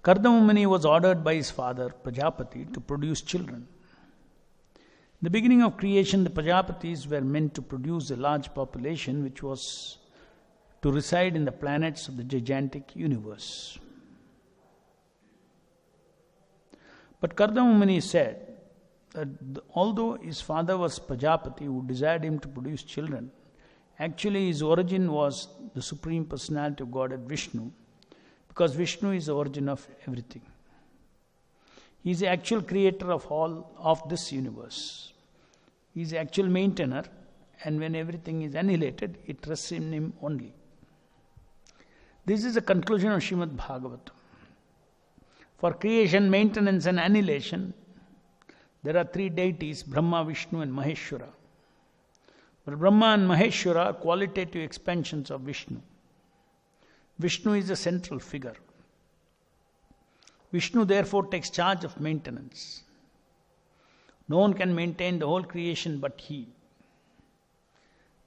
Kardama Muni was ordered by his father, Prajapati, to produce children. In the beginning of creation, the Prajapatis were meant to produce a large population which was to reside in the planets of the gigantic universe. But Kardama Muni said that although his father was Prajapati who desired him to produce children, actually his origin was the Supreme Personality of Godhead Vishnu, because Vishnu is the origin of everything. He is the actual creator of all of this universe. He is the actual maintainer, and when everything is annihilated, it rests in him only. This is the conclusion of Srimad Bhagavatam. For creation, maintenance and annihilation, there are three deities, Brahma, Vishnu and Maheshwara. But Brahma and Maheshwara are qualitative expansions of Vishnu. Vishnu is the central figure. Vishnu therefore takes charge of maintenance. No one can maintain the whole creation but he.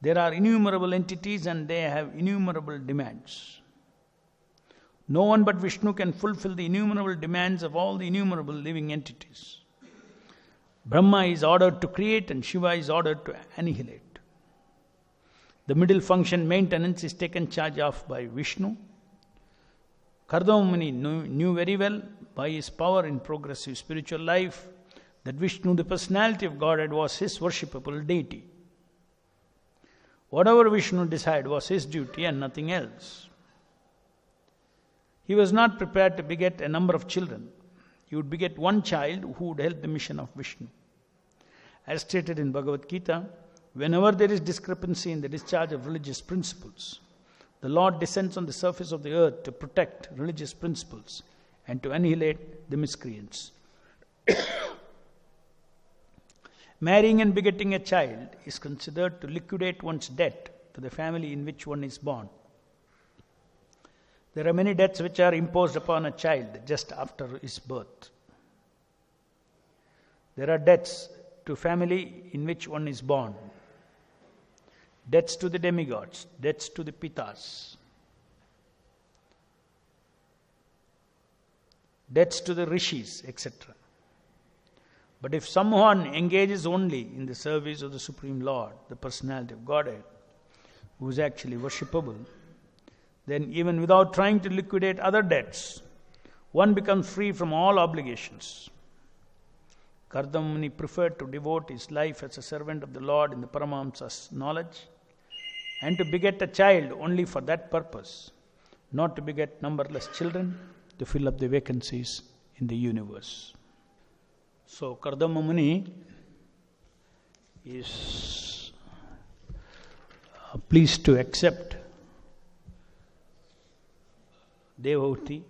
There are innumerable entities and they have innumerable demands. No one but Vishnu can fulfill the innumerable demands of all the innumerable living entities. Brahma is ordered to create and Shiva is ordered to annihilate. The middle function, maintenance, is taken charge of by Vishnu. Kardama Muni knew very well by his power in progressive spiritual life that Vishnu, the personality of Godhead, was his worshipable deity. Whatever Vishnu decided was his duty and nothing else. He was not prepared to beget a number of children. He would beget one child who would help the mission of Vishnu. As stated in Bhagavad Gita, whenever there is discrepancy in the discharge of religious principles, the Lord descends on the surface of the earth to protect religious principles and to annihilate the miscreants. Marrying and begetting a child is considered to liquidate one's debt to the family in which one is born. There are many debts which are imposed upon a child just after his birth. There are debts to family in which one is born, debts to the demigods, debts to the pitas, debts to the rishis, etc. But if someone engages only in the service of the Supreme Lord, the personality of Godhead, who is actually worshipable, then even without trying to liquidate other debts, one becomes free from all obligations. Kardama Muni preferred to devote his life as a servant of the Lord in the Paramahamsa's knowledge and to beget a child only for that purpose, not to beget numberless children to fill up the vacancies in the universe. So Kardama Muni is pleased to accept Devahuti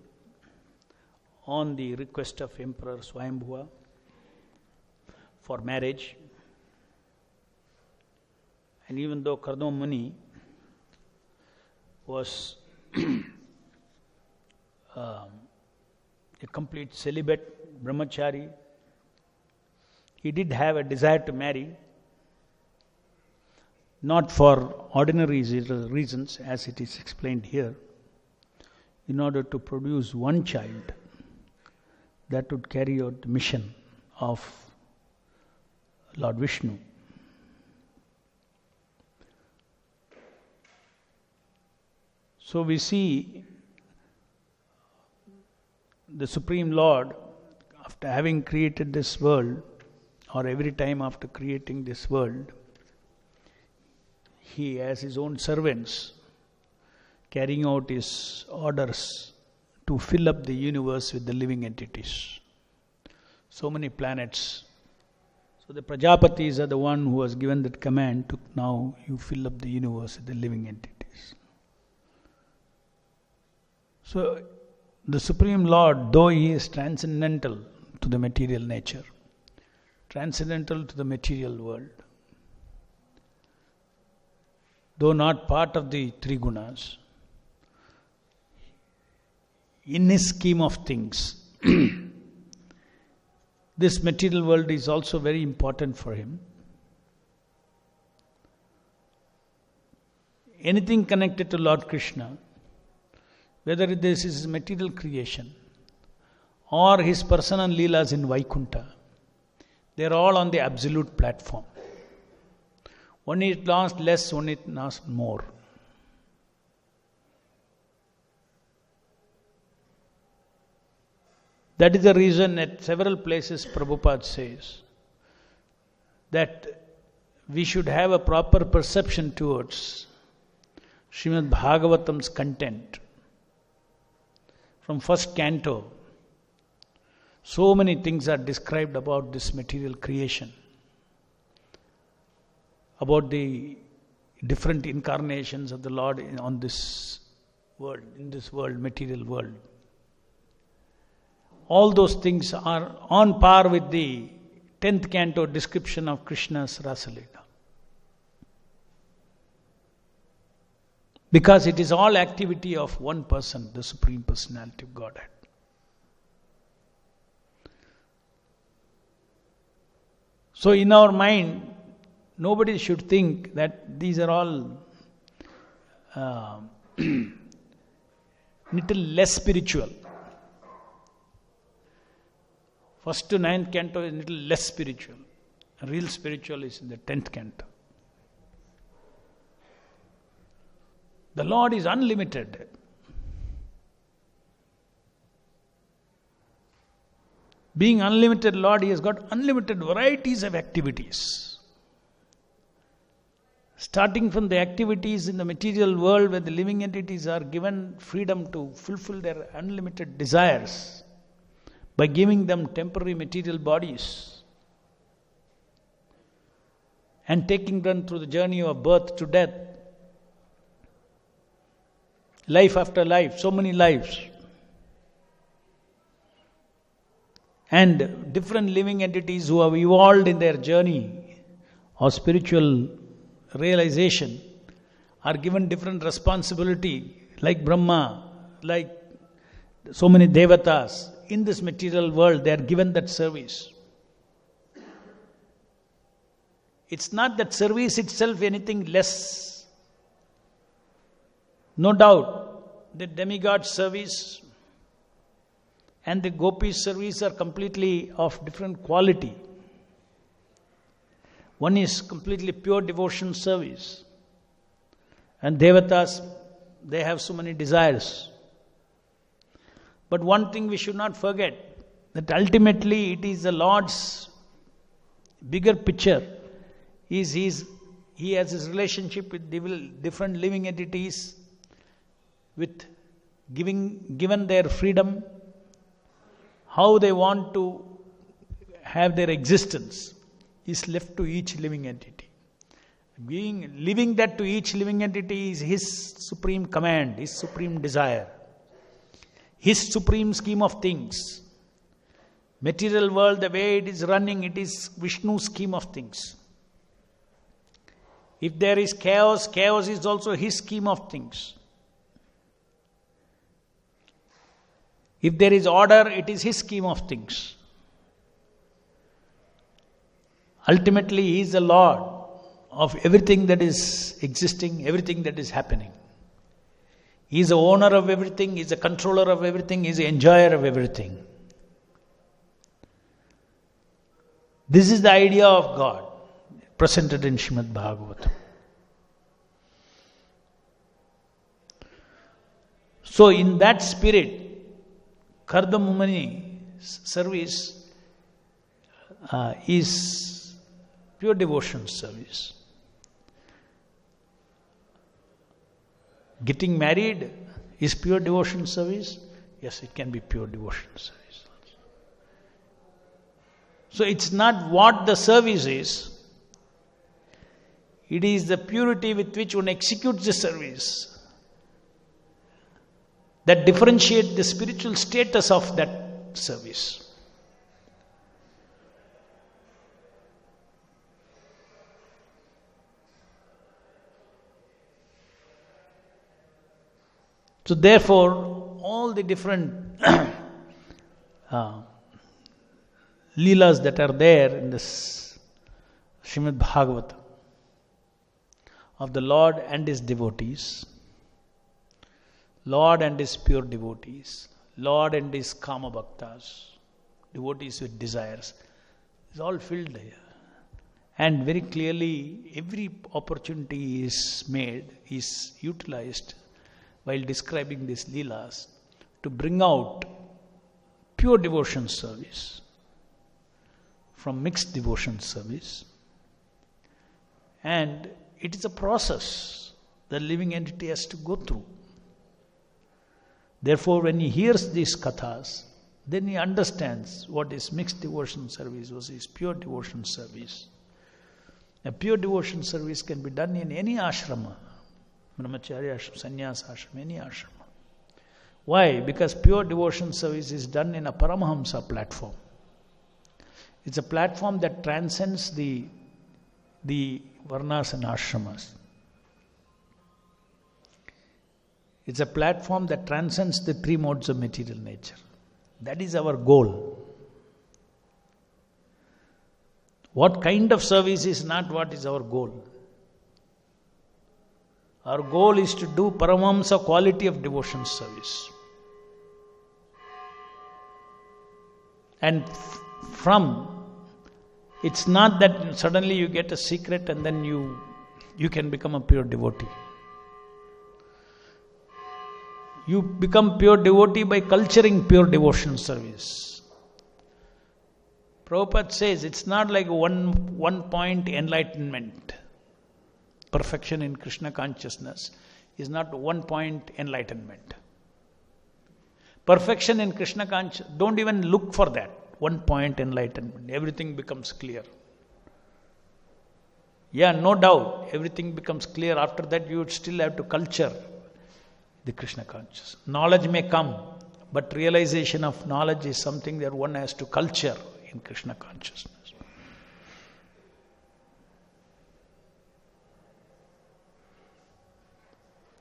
on the request of Emperor Swayambhuva for marriage. And even though Kardama Muni was a complete celibate, brahmachari, he did have a desire to marry, not for ordinary reasons as it is explained here, in order to produce one child that would carry out the mission of Lord Vishnu. So we see the Supreme Lord, after having created this world, or every time after creating this world, he has his own servants carrying out his orders to fill up the universe with the living entities. So many planets. So the Prajapatis are the one who was given that command to now you fill up the universe with the living entities. So the Supreme Lord, though he is transcendental to the material nature, transcendental to the material world, though not part of the three gunas, in his scheme of things, this material world is also very important for him. Anything connected to Lord Krishna, whether this is material creation or his personal leelas in Vaikuntha. They are all on the absolute platform. One is lost less, one is lost more. That is the reason at several places Prabhupada says that we should have a proper perception towards Srimad Bhagavatam's content. From first canto, so many things are described about this material creation, about the different incarnations of the Lord on this world, in this world, material world. All those things are on par with the 10th canto description of Krishna's Rasalila. Because it is all activity of one person, the Supreme Personality of Godhead. So in our mind, nobody should think that these are all little less spiritual. First to 9th canto is little less spiritual. Real spiritual is in the 10th canto. The Lord is unlimited. Being unlimited Lord, He has got unlimited varieties of activities. Starting from the activities in the material world where the living entities are given freedom to fulfill their unlimited desires by giving them temporary material bodies and taking them through the journey of birth to death, life after life, so many lives. And different living entities who have evolved in their journey of spiritual realization are given different responsibility, like Brahma, like so many devatas. In this material world, they are given that service. It's not that service itself anything less. No doubt, the demigod service and the gopis service are completely of different quality. One is completely pure devotion service. And devatas, they have so many desires. But one thing we should not forget, that ultimately it is the Lord's bigger picture. He has his relationship with different living entities, with given their freedom, how they want to have their existence is left to each living entity. Living that to each living entity is his supreme command, his supreme desire, his supreme scheme of things. Material world, the way it is running, it is Vishnu's scheme of things. If there is chaos, chaos is also his scheme of things. If there is order, it is his scheme of things. Ultimately, he is the Lord of everything that is existing, everything that is happening. He is the owner of everything, he is the controller of everything, he is the enjoyer of everything. This is the idea of God presented in Srimad Bhagavatam. So in that spirit, Kardamumani service is pure devotion service. Getting married is pure devotion service. Yes, it can be pure devotion service also. So it's not what the service is. It is the purity with which one executes the service that differentiate the spiritual status of that service. So therefore, all the different leelas that are there in this Srimad Bhagavatam of the Lord and His devotees, Lord and His pure devotees, Lord and his kama bhaktas, devotees with desires, is all filled here. And very clearly, every opportunity is utilized while describing these leelas to bring out pure devotion service from mixed devotion service. And it is a process the living entity has to go through. Therefore, when he hears these kathas, then he understands what is mixed devotion service versus pure devotion service. A pure devotion service can be done in any ashrama, brahmacharya ashrama, sannyasa ashrama, any ashrama. Why? Because pure devotion service is done in a Paramahamsa platform. It's a platform that transcends the varnas and ashramas. It's a platform that transcends the three modes of material nature. That is our goal. What kind of service is not what is our goal. Our goal is to do Paramahamsa quality of devotion service. And it's not that suddenly you get a secret and then you can become a pure devotee. You become pure devotee by culturing pure devotion service. Prabhupada says it's not like one point enlightenment. Perfection in Krishna consciousness is not one point enlightenment. Perfection in Krishna consciousness, don't even look for that. One point enlightenment. Everything becomes clear. Yeah, no doubt. Everything becomes clear. After that, you would still have to culture the Krishna consciousness. Knowledge may come, but realization of knowledge is something that one has to culture in Krishna consciousness.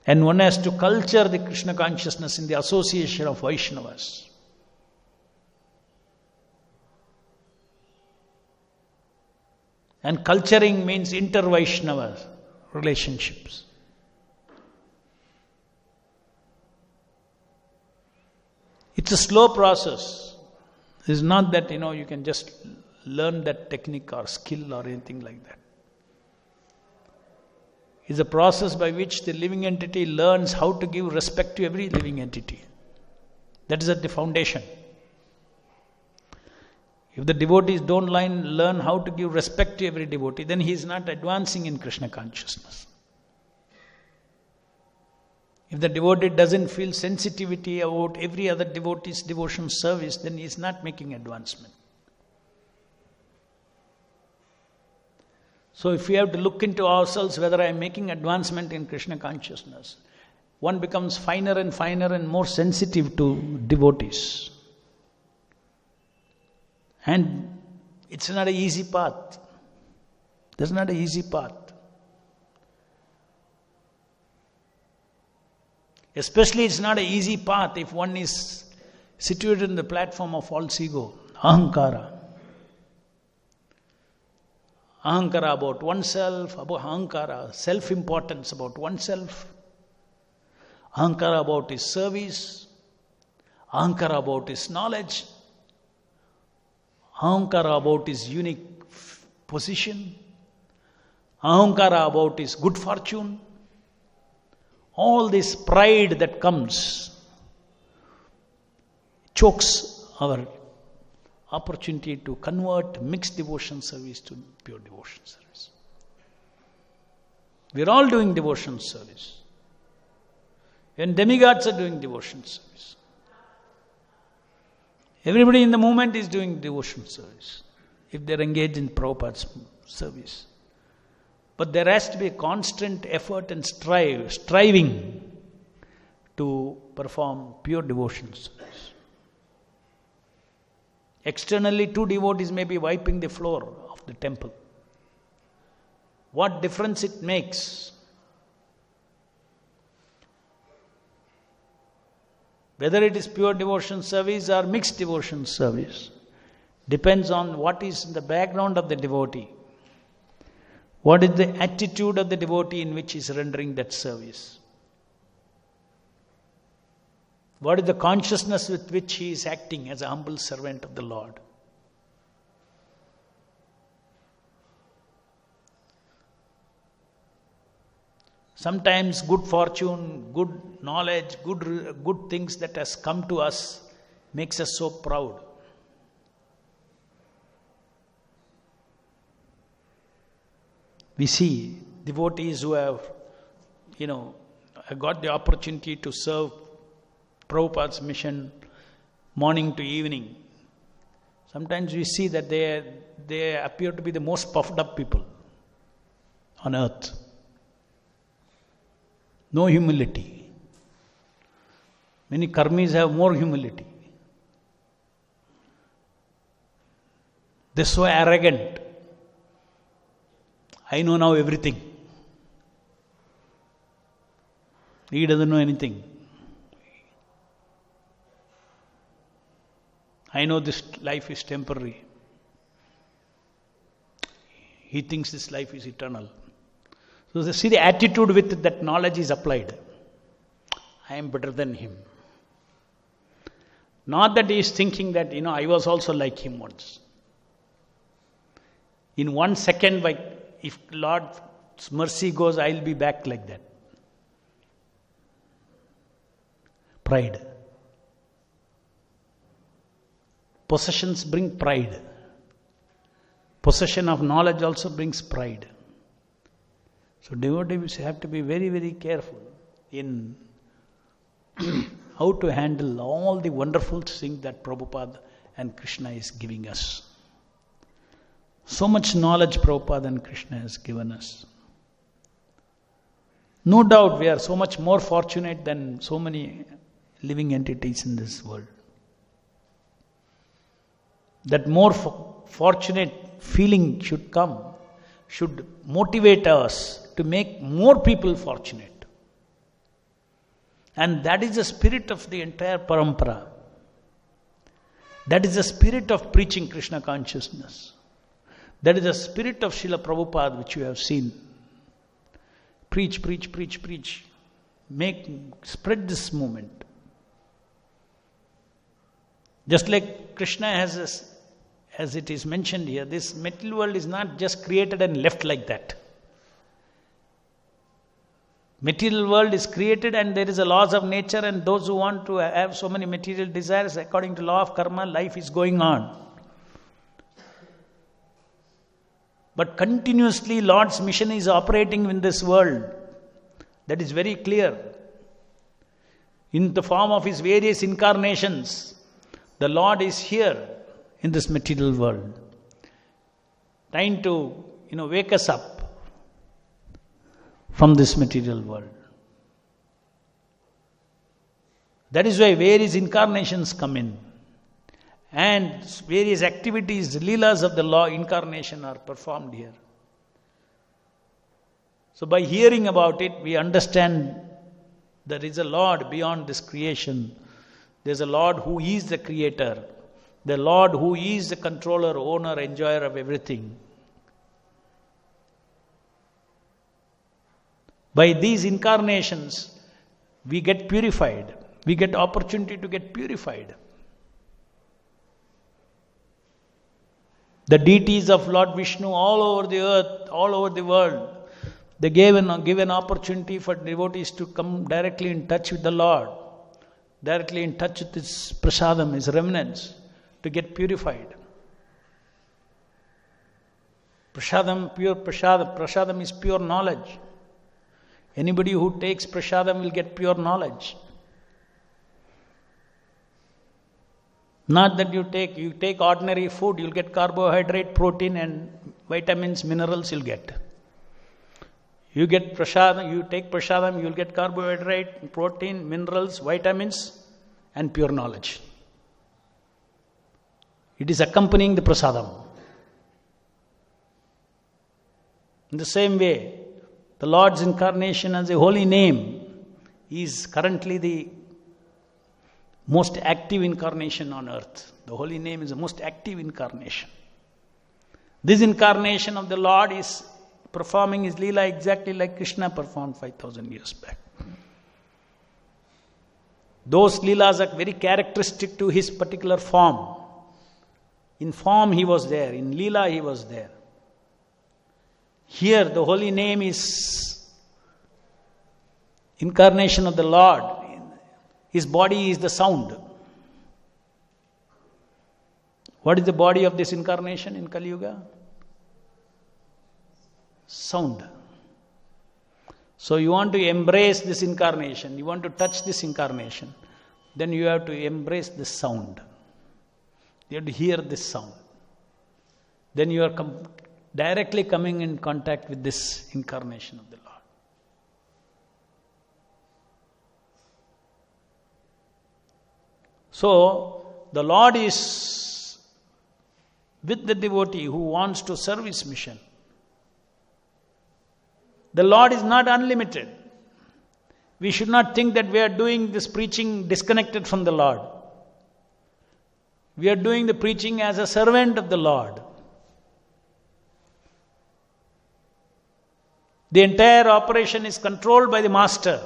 And one has to culture the Krishna consciousness in the association of Vaishnavas. And culturing means inter-Vaishnava relationships. It's a slow process. It's not that, you can just learn that technique or skill or anything like that. It's a process by which the living entity learns how to give respect to every living entity. That is at the foundation. If the devotees don't learn how to give respect to every devotee, then he is not advancing in Krishna consciousness. If the devotee doesn't feel sensitivity about every other devotee's devotion service, then he is not making advancement. So if we have to look into ourselves whether I am making advancement in Krishna consciousness, one becomes finer and more sensitive to devotees. And it's not an easy path. That's not an easy path. Especially it's not an easy path if one is situated in the platform of false ego, ahankara. Ahankara about oneself, about ahankara, self-importance about oneself, ahankara about his service, ahankara about his knowledge, ahankara about his unique position, ahankara about his good fortune. All this pride that comes chokes our opportunity to convert mixed devotion service to pure devotion service. We are all doing devotion service. And demigods are doing devotion service. Everybody in the movement is doing devotion service if they are engaged in Prabhupada's service. But there has to be a constant effort and striving to perform pure devotion service. Externally, two devotees may be wiping the floor of the temple. What difference it makes? Whether it is pure devotion service or mixed devotion service depends on what is in the background of the devotee. What is the attitude of the devotee in which he is rendering that service? What is the consciousness with which he is acting as a humble servant of the Lord? Sometimes good fortune, good knowledge, good things that has come to us makes us so proud. We see devotees who have, got the opportunity to serve Prabhupada's mission morning to evening. Sometimes we see that they appear to be the most puffed up people on earth. No humility. Many karmis have more humility. They're so arrogant. I know now everything. He doesn't know anything. I know this life is temporary. He thinks this life is eternal. So see the attitude with that knowledge is applied. I am better than him. Not that he is thinking that, I was also like him once. In 1 second, if Lord's mercy goes, I'll be back like that. Pride. Possessions bring pride. Possession of knowledge also brings pride. So devotees have to be very, very careful in how to handle all the wonderful things that Prabhupada and Krishna is giving us. So much knowledge Prabhupada and Krishna has given us. No doubt we are so much more fortunate than so many living entities in this world. That more fortunate feeling should motivate us to make more people fortunate. And that is the spirit of the entire parampara. That is the spirit of preaching Krishna consciousness. That is the spirit of Srila Prabhupada which you have seen. Preach, preach, preach, preach. Spread this movement. Just like Krishna has, as it is mentioned here, this material world is not just created and left like that. Material world is created and there is a laws of nature, and those who want to have so many material desires, according to law of karma, life is going on. But continuously Lord's mission is operating in this world. That is very clear. In the form of his various incarnations, the Lord is here in this material world, trying to, wake us up from this material world. That is why various incarnations come in. And various activities, leelas of the law incarnation are performed here. So by hearing about it, we understand there is a Lord beyond this creation. There is a Lord who is the creator. The Lord who is the controller, owner, enjoyer of everything. By these incarnations, we get purified. We get opportunity to get purified. The deities of Lord Vishnu all over the earth, all over the world, they give an opportunity for devotees to come directly in touch with the Lord, directly in touch with His prasadam, His remnants, to get purified. Prasadam is pure knowledge. Anybody who takes prasadam will get pure knowledge. Not that you take ordinary food, you'll get carbohydrate, protein and vitamins, minerals you'll get. You get prasadam, you take prasadam, you'll get carbohydrate, protein, minerals, vitamins and pure knowledge. It is accompanying the prasadam. In the same way, the Lord's incarnation as a holy name is currently the most active incarnation on earth. The holy name is the most active incarnation. This incarnation of the Lord is performing his Leela exactly like Krishna performed 5,000 years back. Those Leelas are very characteristic to his particular form. In form he was there, in Leela he was there. Here the holy name is incarnation of the Lord. His body is the sound. What is the body of this incarnation in Kali Yuga? Sound. So you want to embrace this incarnation, you want to touch this incarnation, then you have to embrace this sound. You have to hear this sound. Then you are directly coming in contact with this incarnation of the Lord. So, the Lord is with the devotee who wants to serve his mission. The Lord is not unlimited. We should not think that we are doing this preaching disconnected from the Lord. We are doing the preaching as a servant of the Lord. The entire operation is controlled by the Master.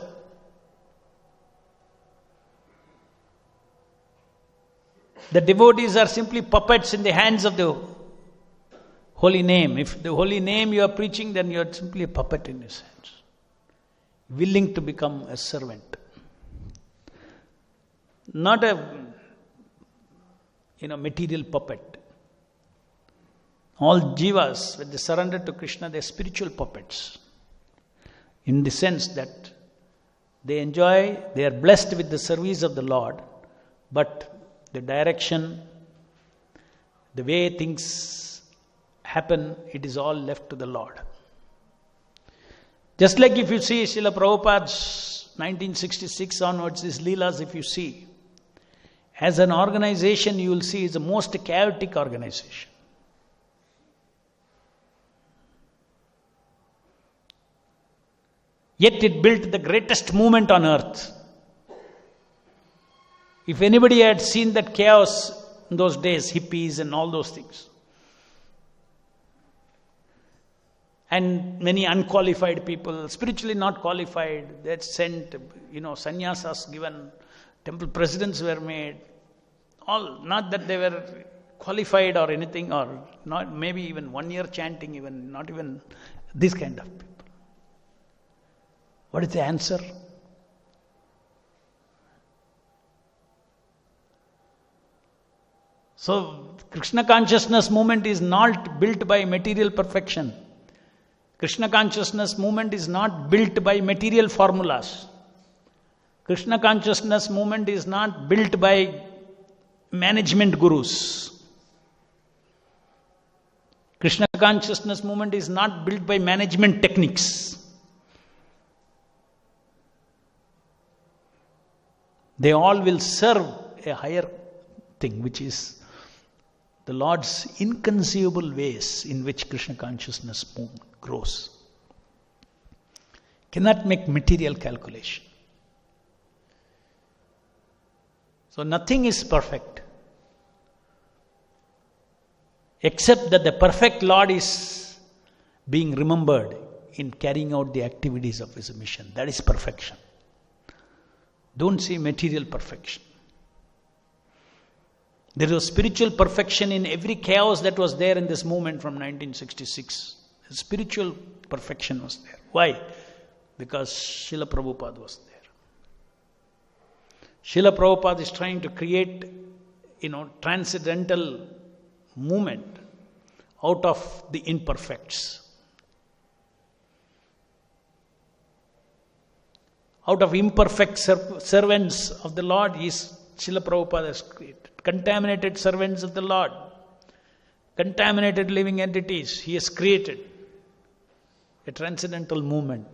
The devotees are simply puppets in the hands of the holy name. If the holy name you are preaching, then you are simply a puppet in his hands, willing to become a servant. Not a material puppet. All jivas, when they surrender to Krishna, they are spiritual puppets. In the sense that they are blessed with the service of the Lord, but the direction, the way things happen, it is all left to the Lord. Just like if you see Srila Prabhupada's 1966 onwards, these Leelas, if you see, as an organization, you will see it's the most chaotic organization. Yet it built the greatest movement on earth. If anybody had seen that chaos in those days, hippies and all those things, and many unqualified people, spiritually not qualified, they had sent, sannyasas given, temple presidents were made, all, not that they were qualified or anything, or not maybe even 1 year chanting, even not even this kind of people. What is the answer? So, Krishna consciousness movement is not built by material perfection. Krishna consciousness movement is not built by material formulas. Krishna consciousness movement is not built by management gurus. Krishna consciousness movement is not built by management techniques. They all will serve a higher thing, which is the Lord's inconceivable ways in which Krishna consciousness movement grows. Cannot make material calculation. So nothing is perfect, except that the perfect Lord is being remembered in carrying out the activities of his mission. That is perfection. Don't see material perfection. There was spiritual perfection in every chaos that was there in this movement from 1966. Spiritual perfection was there. Why? Because Srila Prabhupada was there. Srila Prabhupada is trying to create, transcendental movement out of the imperfects. Out of imperfect servants of the Lord, Srila Prabhupada has created. Contaminated servants of the Lord, contaminated living entities, he has created a transcendental movement.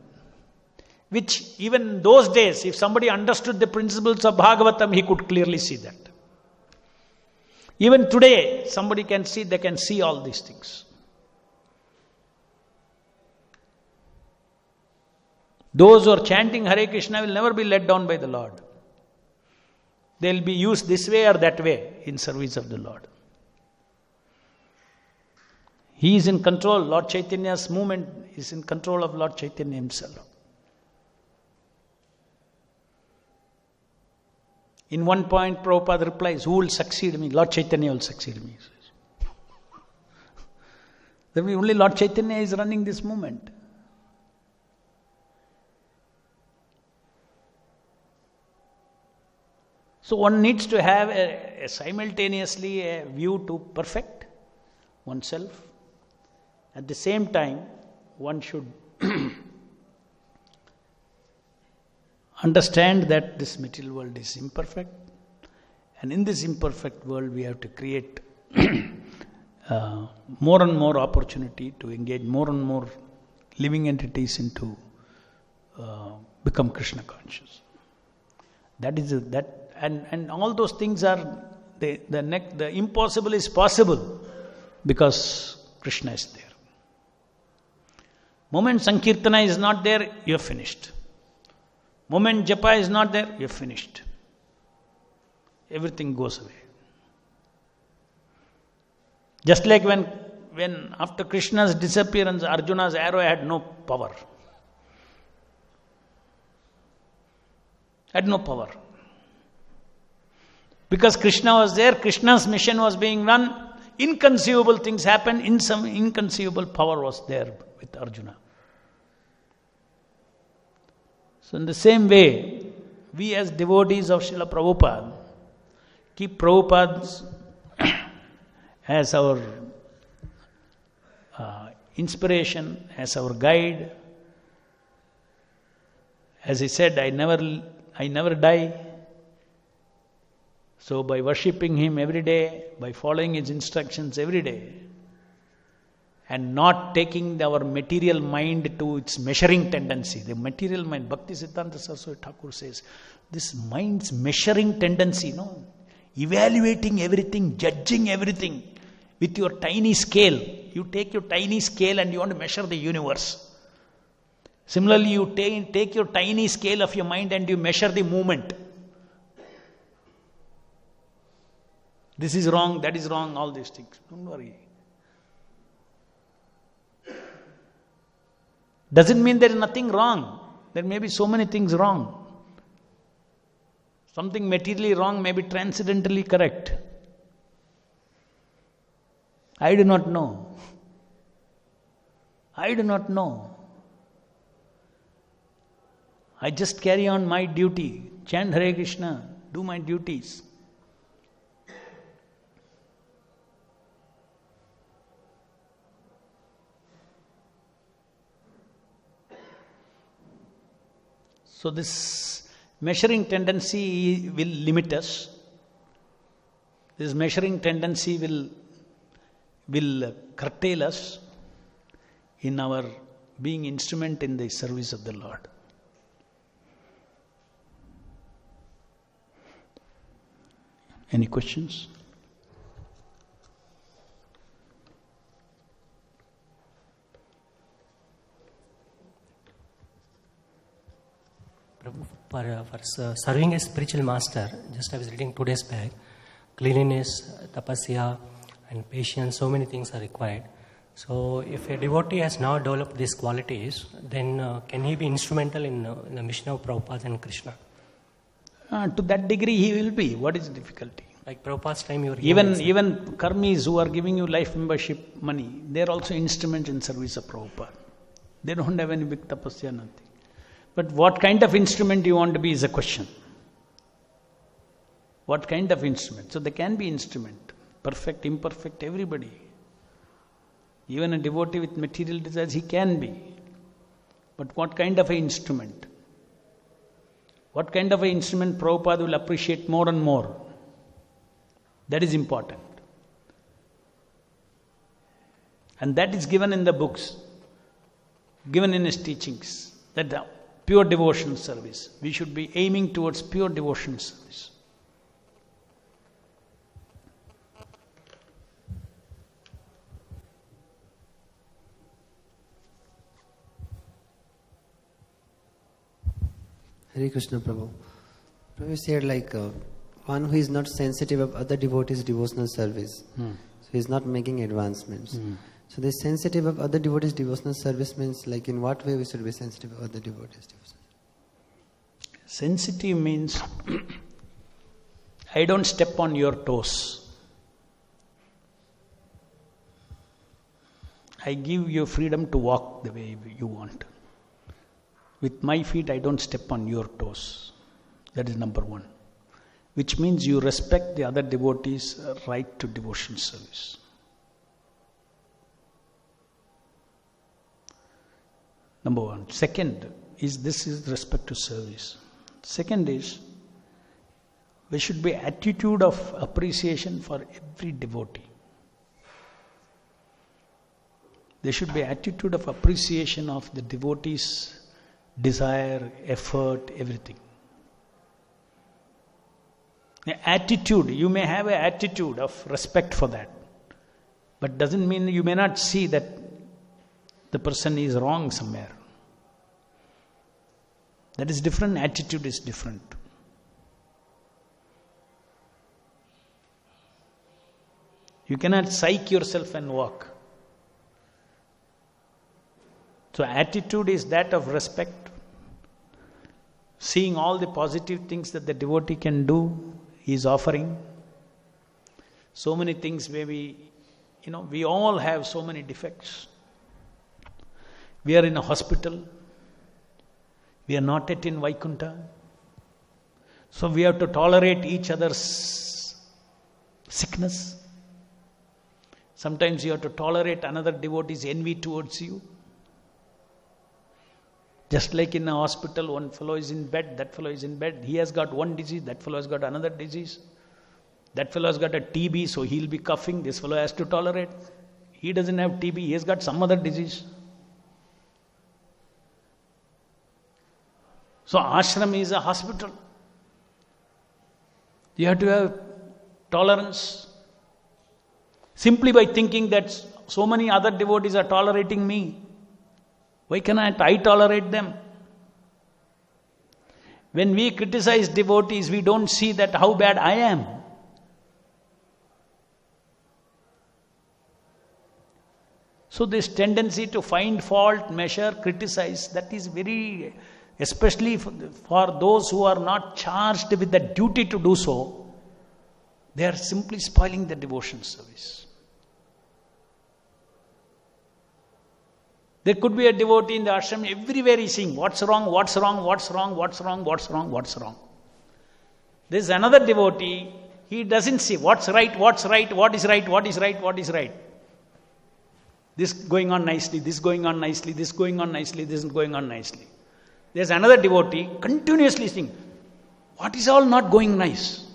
Which even in those days, if somebody understood the principles of Bhagavatam, he could clearly see that. Even today, somebody can see, they can see all these things. Those who are chanting Hare Krishna will never be let down by the Lord. They will be used this way or that way in service of the Lord. He is in control. Lord Chaitanya's movement is in control of Lord Chaitanya himself. In one point, Prabhupada replies, who will succeed me? Lord Chaitanya will succeed me. Then only Lord Chaitanya is running this movement. So one needs to have simultaneously a view to perfect oneself. At the same time, one should understand that this material world is imperfect, and in this imperfect world we have to create more and more opportunity to engage more and more living entities into become Krishna conscious. That is and all those things are the impossible is possible because Krishna is there. Moment Sankirtana is not there, you have finished. Moment Japa is not there, you have finished. Everything goes away. Just like when after Krishna's disappearance, Arjuna's arrow had no power. Had no power. Because Krishna was there, Krishna's mission was being run, inconceivable things happened, some inconceivable power was there with Arjuna. So in the same way, we as devotees of Srila Prabhupada keep Prabhupada as our inspiration, as our guide. As he said, I never die. So by worshipping him every day, by following his instructions every day, and not taking our material mind to its measuring tendency. The material mind, Bhaktisiddhanta Saraswati Thakur says, this mind's measuring tendency, evaluating everything, judging everything with your tiny scale. You take your tiny scale and you want to measure the universe. Similarly, you take your tiny scale of your mind and you measure the movement. This is wrong, that is wrong, all these things. Don't worry. Doesn't mean there is nothing wrong. There may be so many things wrong. Something materially wrong may be transcendentally correct. I do not know. I do not know. I just carry on my duty. Chant Hare Krishna. Do my duties. So this measuring tendency will limit us. This measuring tendency will curtail us in our being instrument in the service of the Lord. Any questions? For serving a spiritual master, just I was reading 2 days back, cleanliness, tapasya and patience, so many things are required. So if a devotee has now developed these qualities, then can he be instrumental in the mission of Prabhupada and Krishna? To that degree he will be. What is the difficulty? Like Prabhupada's time you were even karmis who are giving you life membership money, they are also instruments in service of Prabhupada. They don't have any big tapasya, nothing. But what kind of instrument you want to be is a question. What kind of instrument? So there can be instrument. Perfect, imperfect, everybody. Even a devotee with material desires, he can be. But what kind of an instrument? What kind of an instrument Prabhupada will appreciate more and more? That is important. And that is given in the books, given in his teachings. That the pure devotion service. We should be aiming towards pure devotion service. Hare Krishna Prabhu. Prabhu said one who is not sensitive of other devotees' devotional service. So he is not making advancements. So this sensitive of other devotees' devotional service means in what way we should be sensitive of other devotees' devotional service? Sensitive means I don't step on your toes. I give you freedom to walk the way you want. With my feet, I don't step on your toes. That is number one. Which means you respect the other devotees' right to devotion service. Number one. Second is this is respect to service. Second is there should be attitude of appreciation for every devotee. There should be attitude of appreciation of the devotees' desire, effort, everything. The attitude, you may have an attitude of respect for that, but doesn't mean you may not see that the person is wrong somewhere. That is different, attitude is different. You cannot psych yourself and walk. So attitude is that of respect, seeing all the positive things that the devotee can do, he is offering. So many things where we all have so many defects. We are in a hospital. We are not yet in Vaikuntha. So we have to tolerate each other's sickness. Sometimes you have to tolerate another devotee's envy towards you. Just like in a hospital, one fellow is in bed, that fellow is in bed. He has got one disease, that fellow has got another disease. That fellow has got a TB, so he'll be coughing. This fellow has to tolerate. He doesn't have TB, he has got some other disease. So ashram is a hospital. You have to have tolerance. Simply by thinking that so many other devotees are tolerating me, why cannot I tolerate them? When we criticize devotees, we don't see that how bad I am. So this tendency to find fault, measure, criticize, that is very, especially for those who are not charged with the duty to do so, they are simply spoiling the devotion service. There could be a devotee in the ashram, everywhere he is saying, what's wrong, what's wrong, what's wrong, what's wrong, what's wrong, what's wrong. There is another devotee, he doesn't say what's right, what is right, what is right, what is right. This going on nicely, this going on nicely, this going on nicely, this is going on nicely. There's another devotee continuously saying, what is all not going nice?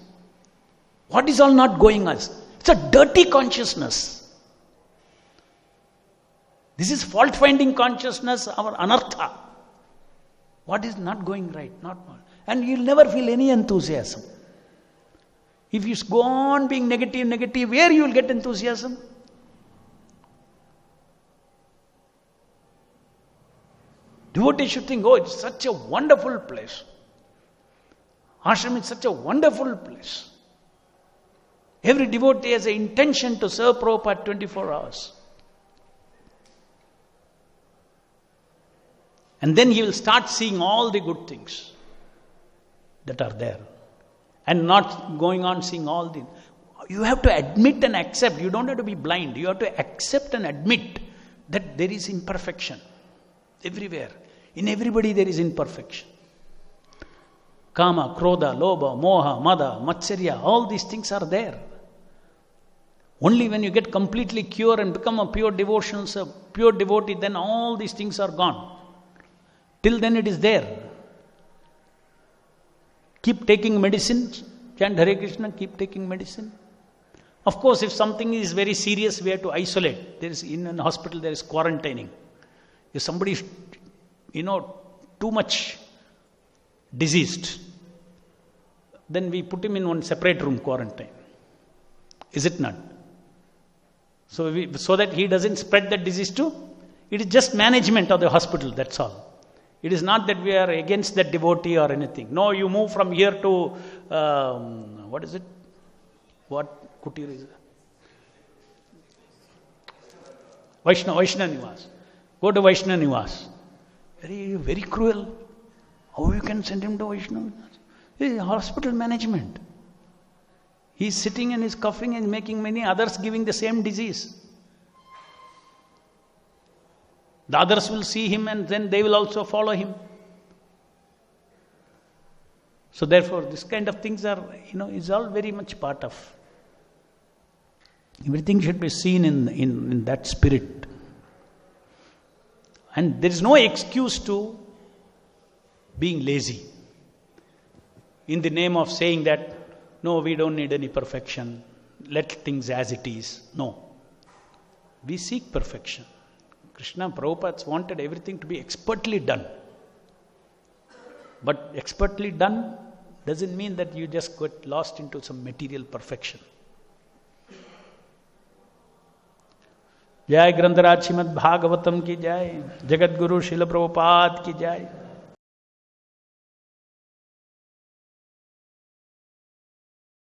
What is all not going nice? It's a dirty consciousness. This is fault-finding consciousness, our anartha. What is not going right? And you'll never feel any enthusiasm. If you go on being negative, where you will get enthusiasm? Devotees should think, it's such a wonderful place. Ashram is such a wonderful place. Every devotee has an intention to serve Prabhupada 24 hours. And then he will start seeing all the good things that are there. And not going on seeing all the... You have to admit and accept. You don't have to be blind. You have to accept and admit that there is imperfection. Everywhere. In everybody there is imperfection. Kama, Krodha, Lobha, Moha, Mada, Matsarya, all these things are there. Only when you get completely cured and become a pure pure devotee, then all these things are gone. Till then it is there. Keep taking medicine. Chant Hare Krishna, keep taking medicine. Of course, if something is very serious, we have to isolate. There is in a hospital, there is quarantining. If somebody is, too much diseased, then we put him in one separate room, quarantine. Is it not? So that he doesn't spread that disease too. It is just management of the hospital, that's all. It is not that we are against that devotee or anything. No, you move from here to, what is it? What kutir is it? Vaishnava Nivas. Go to Vaishnava Nivas. Very, very cruel. How you can send him to Vaishnava Nivas? This is hospital management. He's sitting and he's coughing and making many others giving the same disease. The others will see him and then they will also follow him. So therefore, this kind of things are, is all very much part of. Everything should be seen in that spirit. And there is no excuse to being lazy. In the name of saying that, no, we don't need any perfection. Let things as it is. No. We seek perfection. Krishna, Prabhupada wanted everything to be expertly done. But expertly done doesn't mean that you just got lost into some material perfection. Jai Grantaraj Srimad Bhagavatam ki jai. Jagat Guru Srila Prabhupada ki jai.